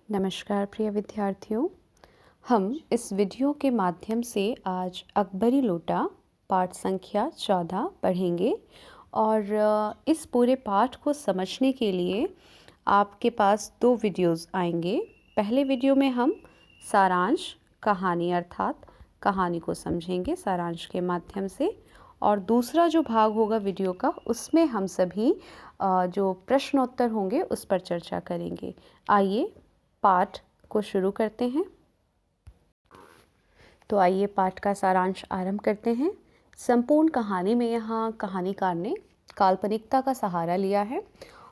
नमस्कार प्रिय विद्यार्थियों। हम इस वीडियो के माध्यम से आज अकबरी लोटा पाठ संख्या 14 पढ़ेंगे और इस पूरे पाठ को समझने के लिए आपके पास दो वीडियोस आएंगे। पहले वीडियो में हम सारांश कहानी अर्थात कहानी को समझेंगे सारांश के माध्यम से, और दूसरा जो भाग होगा वीडियो का उसमें हम सभी जो प्रश्नोत्तर होंगे उस पर चर्चा करेंगे। आइए पाठ को शुरू करते हैं। तो आइए पाठ का सारांश आरंभ करते हैं। संपूर्ण कहानी में यहाँ कहानीकार ने काल्पनिकता का सहारा लिया है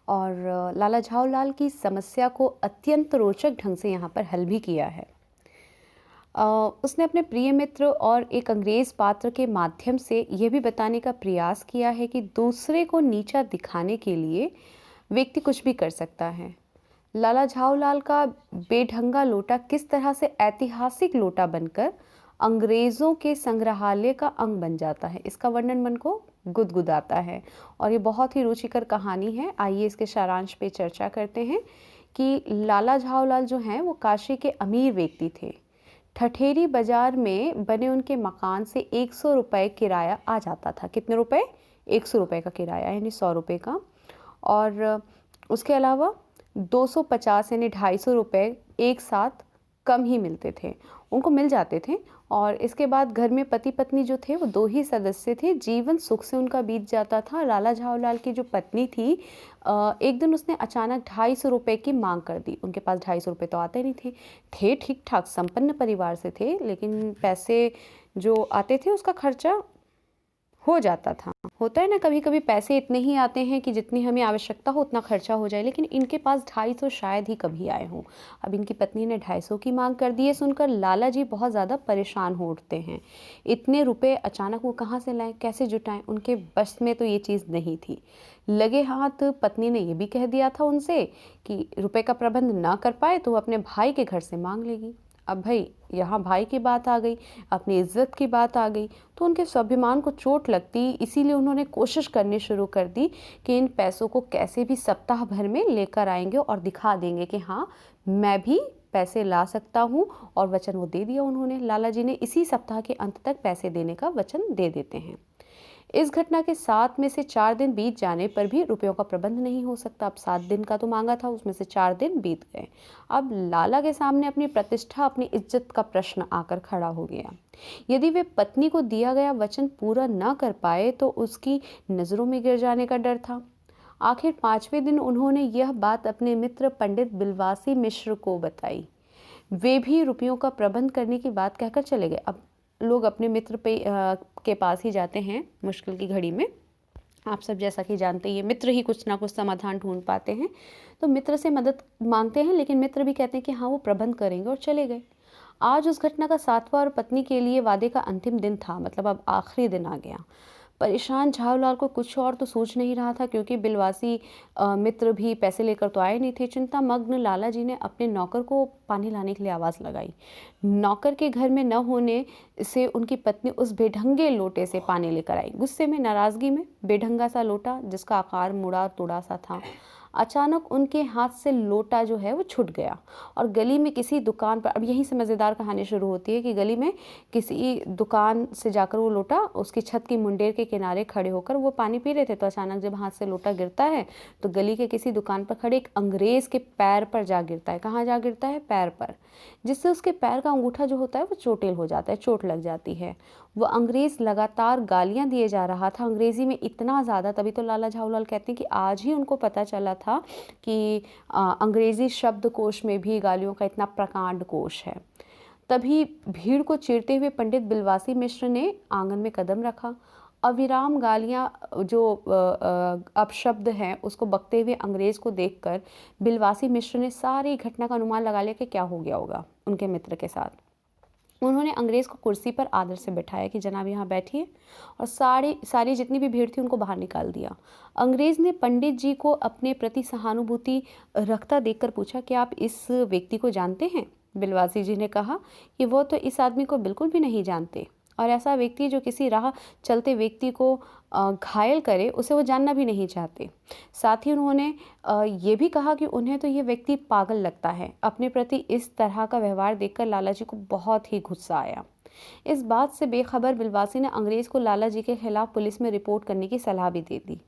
और लाला झावलाल की समस्या को अत्यंत रोचक ढंग से यहाँ पर हल भी किया है। उसने अपने प्रिय मित्र और एक अंग्रेज पात्र के माध्यम से यह भी बताने का प्रयास किया है कि दूसरे को नीचा दिखाने के लिए व्यक्ति कुछ भी कर सकता है। लाला झावलाल का बेढंगा लोटा किस तरह से ऐतिहासिक लोटा बनकर अंग्रेज़ों के संग्रहालय का अंग बन जाता है, इसका वर्णन मन को गुदगुदाता है और ये बहुत ही रुचिकर कहानी है। आइए इसके सारांश पे चर्चा करते हैं कि लाला झावलाल जो हैं वो काशी के अमीर व्यक्ति थे। ठठेरी बाजार में बने उनके मकान से 100 रुपये किराया आ जाता था। कितने रुपए? 100 रुपये का किराया, यानी 100 रुपये का। और उसके अलावा 250 यानी 250 रुपये एक साथ कम ही मिलते थे, उनको मिल जाते थे। और इसके बाद घर में पति पत्नी जो थे वो 2 ही सदस्य थे। जीवन सुख से उनका बीत जाता था। लाला झावलाल की जो पत्नी थी एक दिन उसने अचानक 250 रुपये की मांग कर दी। उनके पास 250 रुपये तो आते नहीं थे ठीक ठाक संपन्न परिवार से थे, लेकिन पैसे जो आते थे उसका खर्चा हो जाता था। होता है ना, कभी कभी पैसे इतने ही आते हैं कि जितनी हमें आवश्यकता हो उतना खर्चा हो जाए, लेकिन इनके पास 250 शायद ही कभी आए हों। अब इनकी पत्नी ने 250 की मांग कर दी है सुनकर लाला जी बहुत ज़्यादा परेशान हो उठते हैं। इतने रुपए अचानक वो कहाँ से लाएं, कैसे जुटाएं? उनके बस में तो ये चीज़ नहीं थी। लगे हाथ पत्नी ने ये भी कह दिया था उनसे कि रुपए का प्रबंध ना कर पाए तो वो अपने भाई के घर से मांग लेगी। अब भाई यहाँ भाई की बात आ गई, अपनी इज्जत की बात आ गई, तो उनके स्वाभिमान को चोट लगती। इसीलिए उन्होंने कोशिश करनी शुरू कर दी कि इन पैसों को कैसे भी सप्ताह भर में लेकर आएंगे और दिखा देंगे कि हाँ मैं भी पैसे ला सकता हूँ। और वचन वो दे दिया उन्होंने। लाला जी ने इसी सप्ताह के अंत तक पैसे देने का वचन दे देते हैं। इस घटना के 7 में से 4 दिन बीत जाने पर भी रुपयों का प्रबंध नहीं हो सकता। अब 7 दिन का तो मांगा था, उसमें से 4 दिन बीत गए। अब लाला के सामने अपनी प्रतिष्ठा, अपनी इज्जत का प्रश्न आकर खड़ा हो गया। यदि वे पत्नी को दिया गया वचन पूरा न कर पाए तो उसकी नज़रों में गिर जाने का डर था। आखिर 5वें दिन उन्होंने यह बात अपने मित्र पंडित बिलवासी मिश्र को बताई। वे भी रुपयों का प्रबंध करने की बात कहकर चले गए। अब लोग अपने मित्र के पास ही जाते हैं मुश्किल की घड़ी में। आप सब जैसा कि जानते हैं, मित्र ही कुछ ना कुछ समाधान ढूंढ पाते हैं। तो मित्र से मदद मांगते हैं, लेकिन मित्र भी कहते हैं कि हाँ वो प्रबंध करेंगे, और चले गए। आज उस घटना का 7वां और पत्नी के लिए वादे का अंतिम दिन था, मतलब अब आखिरी दिन आ गया। परेशान झावलाल को कुछ और तो सोच नहीं रहा था, क्योंकि बिलवासी मित्र भी पैसे लेकर तो आए नहीं थे। चिंता मग्न लाला जी ने अपने नौकर को पानी लाने के लिए आवाज़ लगाई। नौकर के घर में न होने से उनकी पत्नी उस बेढंगे लोटे से पानी लेकर आई। गुस्से में, नाराज़गी में बेढंगा सा लोटा जिसका आकार मुड़ा तुड़ा सा था। अचानक उनके हाथ से लोटा जो है वो छूट गया और गली में किसी दुकान पर, अब यहीं से मज़ेदार कहानी शुरू होती है कि गली में किसी दुकान से जाकर वो लोटा उसकी छत की मुंडेर के किनारे खड़े होकर वो पानी पी रहे थे। तो अचानक जब हाथ से लोटा गिरता है तो गली के किसी दुकान पर खड़े एक अंग्रेज़ के पैर पर जा गिरता है। कहाँ जा गिरता है? पैर पर, जिससे उसके पैर का अंगूठा जो होता है वो चोटिल हो जाता है, चोट लग जाती है। वो अंग्रेज़ लगातार गालियाँ दिए जा रहा था, अंग्रेज़ी में इतना ज़्यादा। तभी तो लाला झावलाल कहते हैं कि आज ही उनको पता चला था कि अंग्रेज़ी शब्दकोश में भी गालियों का इतना प्रकांड कोश है। तभी भीड़ को चीरते हुए पंडित बिलवासी मिश्र ने आंगन में कदम रखा। अविराम गालियाँ जो अपशब्द हैं उसको बकते हुए अंग्रेज़ को देखकर बिलवासी मिश्र ने सारी घटना का अनुमान लगा लिया कि क्या हो गया होगा उनके मित्र के साथ। उन्होंने अंग्रेज़ को कुर्सी पर आदर से बैठाया कि जनाब यहाँ बैठिए, और सारी जितनी भी भीड़ थी उनको बाहर निकाल दिया। अंग्रेज़ ने पंडित जी को अपने प्रति सहानुभूति रखता देखकर पूछा कि आप इस व्यक्ति को जानते हैं? बिलवासी जी ने कहा कि वो तो इस आदमी को बिल्कुल भी नहीं जानते। और ऐसा व्यक्ति जो किसी राह चलते व्यक्ति को घायल करे, उसे वो जानना भी नहीं चाहते। साथ ही उन्होंने ये भी कहा कि उन्हें तो ये व्यक्ति पागल लगता है। अपने प्रति इस तरह का व्यवहार देखकर लाला जी को बहुत ही गुस्सा आया। इस बात से बेखबर बिलवासी ने अंग्रेज़ को लाला जी के खिलाफ पुलिस में रिपोर्ट करने की सलाह भी दे दी।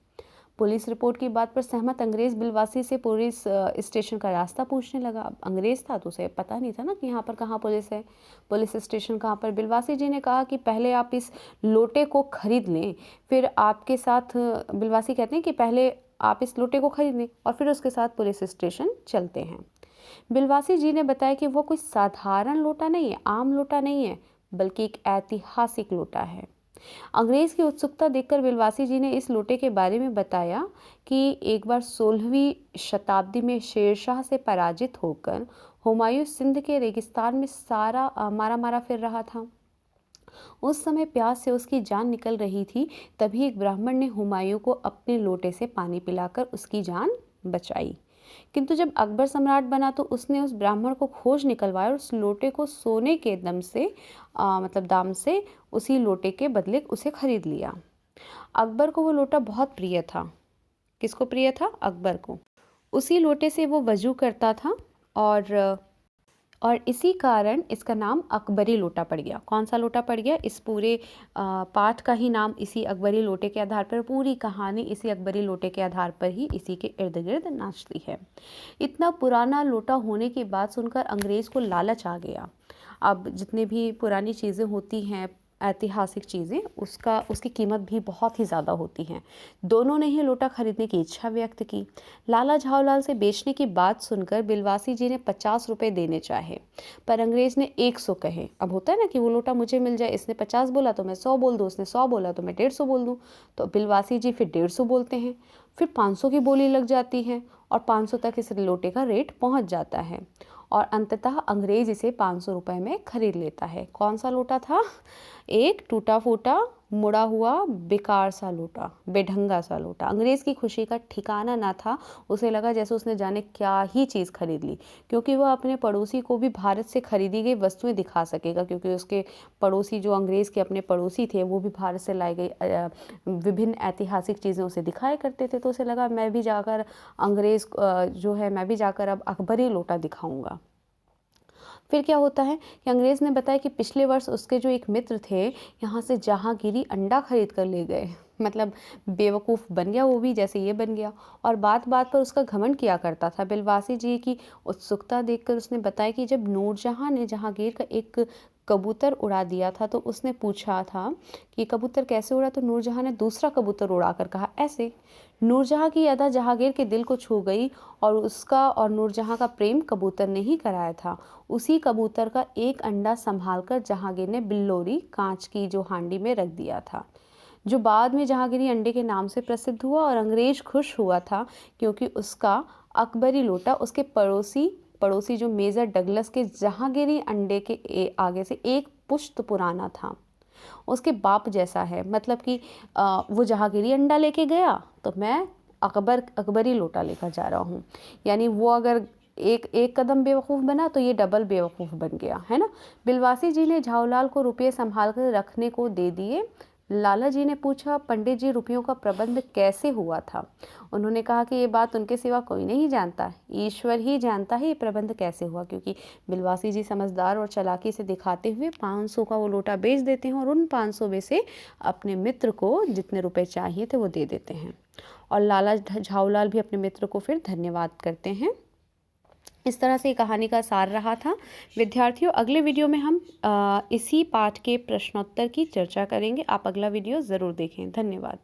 पुलिस रिपोर्ट की बात पर सहमत अंग्रेज़ बिलवासी से पुलिस स्टेशन का रास्ता पूछने लगा। अब अंग्रेज़ था तो उसे पता नहीं था ना कि यहाँ पर कहाँ पुलिस है, पुलिस स्टेशन कहाँ पर। बिलवासी जी ने कहा कि पहले आप इस लोटे को खरीद लें, फिर आपके साथ बिलवासी कहते हैं कि पहले आप इस लोटे को खरीद लें और फिर उसके साथ पुलिस स्टेशन चलते हैं। बिलवासी जी ने बताया कि वो कोई साधारण लोटा नहीं है, आम लोटा नहीं है, बल्कि एक ऐतिहासिक लोटा है। अंग्रेज़ की उत्सुकता देखकर बिलवासी जी ने इस लोटे के बारे में बताया कि एक बार 16वीं शताब्दी में शेरशाह से पराजित होकर हुमायूं सिंध के रेगिस्तान में सारा मारा मारा फिर रहा था। उस समय प्यास से उसकी जान निकल रही थी। तभी एक ब्राह्मण ने हुमायूं को अपने लोटे से पानी पिलाकर उसकी जान बचाई। किंतु जब अकबर सम्राट बना तो उसने उस ब्राह्मण को खोज निकलवाया और उस लोटे को सोने के दम से मतलब दाम से उसी लोटे के बदले उसे खरीद लिया। अकबर को वो लोटा बहुत प्रिय था। किसको प्रिय था? अकबर को। उसी लोटे से वो वजू करता था और इसी कारण इसका नाम अकबरी लोटा पड़ गया। कौन सा लोटा पड़ गया? इस पूरे पाठ का ही नाम इसी अकबरी लोटे के आधार पर, पूरी कहानी इसी अकबरी लोटे के आधार पर ही इसी के इर्द गिर्द नाचती है। इतना पुराना लोटा होने की बात सुनकर अंग्रेज़ को लालच आ गया। अब जितने भी पुरानी चीज़ें होती हैं, ऐतिहासिक चीज़ें, उसकी कीमत भी बहुत ही ज़्यादा होती हैं। दोनों ने ही लोटा खरीदने की इच्छा व्यक्त की। लाला झावलाल से बेचने की बात सुनकर बिलवासी जी ने 50 रुपये देने चाहे, पर अंग्रेज़ ने 100 कहे। अब होता है ना कि वो लोटा मुझे मिल जाए, इसने 50 बोला तो मैं 100 बोल दूँ, उसने 100 बोला तो मैं 150 बोल दूँ। तो बिलवासी जी फिर 150 बोलते हैं, फिर 500 की बोली लग जाती है और 500 तक इस लोटे का रेट पहुँच जाता है और अंततः अंग्रेज़ इसे 500 रुपये में खरीद लेता है। कौन सा लोटा था? एक टूटा फूटा, मुड़ा हुआ, बेकार सा लोटा, बेढंगा सा लोटा। अंग्रेज़ की खुशी का ठिकाना ना था। उसे लगा जैसे उसने जाने क्या ही चीज़ खरीद ली, क्योंकि वह अपने पड़ोसी को भी भारत से खरीदी गई वस्तुएं दिखा सकेगा, क्योंकि उसके पड़ोसी जो अंग्रेज़ के अपने पड़ोसी थे वो भी भारत से लाई गई विभिन्न ऐतिहासिक चीज़ें उसे दिखाया करते थे। तो उसे लगा मैं भी जाकर अंग्रेज़ जो है मैं भी जाकर अब अकबरी लोटा दिखाऊंगा। फिर क्या होता है कि अंग्रेज़ ने बताया कि पिछले वर्ष उसके जो एक मित्र थे, यहाँ से जहांगीरी अंडा खरीद कर ले गए। मतलब बेवकूफ़ बन गया वो भी, जैसे ये बन गया, और बात बात पर उसका घमंड किया करता था। बिलवासी जी की उत्सुकता देखकर उसने बताया कि जब नूरजहां ने जहांगीर का एक कबूतर उड़ा दिया था तो उसने पूछा था कि कबूतर कैसे उड़ा, तो नूरजहां ने दूसरा कबूतर उड़ाकर कहा ऐसे। नूरजहां की अदा जहांगीर के दिल को छू गई और उसका और नूरजहां का प्रेम कबूतर ने ही कराया था। उसी कबूतर का एक अंडा संभालकर जहांगीर ने बिल्लोरी कांच की जो हांडी में रख दिया था, जो बाद में जहांगीरी अंडे के नाम से प्रसिद्ध हुआ। और अंग्रेज खुश हुआ था क्योंकि उसका अकबरी लोटा उसके पड़ोसी जो मेजर डगलस के जहांगीरी अंडे के आगे से एक पुश्त पुराना था, उसके बाप जैसा है। मतलब कि वो जहांगीरी अंडा लेके गया तो मैं अकबरी लोटा लेकर जा रहा हूँ। यानी वो अगर एक कदम बेवकूफ़ बना तो ये डबल बेवकूफ़ बन गया, है ना। बिलवासी जी ने झावलाल को रुपये संभाल कर रखने को दे दिए। लाला जी ने पूछा, पंडित जी रुपयों का प्रबंध कैसे हुआ था? उन्होंने कहा कि ये बात उनके सिवा कोई नहीं जानता, ईश्वर ही जानता है ये प्रबंध कैसे हुआ। क्योंकि बिलवासी जी समझदार और चालाकी से दिखाते हुए 500 का वो लोटा बेच देते हैं और उन 500 में से अपने मित्र को जितने रुपए चाहिए थे वो दे देते हैं। और लाला झावलाल भी अपने मित्र को फिर धन्यवाद करते हैं। इस तरह से कहानी का सार रहा था। विद्यार्थियों, अगले वीडियो में हम इसी पाठ के प्रश्नोत्तर की चर्चा करेंगे। आप अगला वीडियो ज़रूर देखें। धन्यवाद।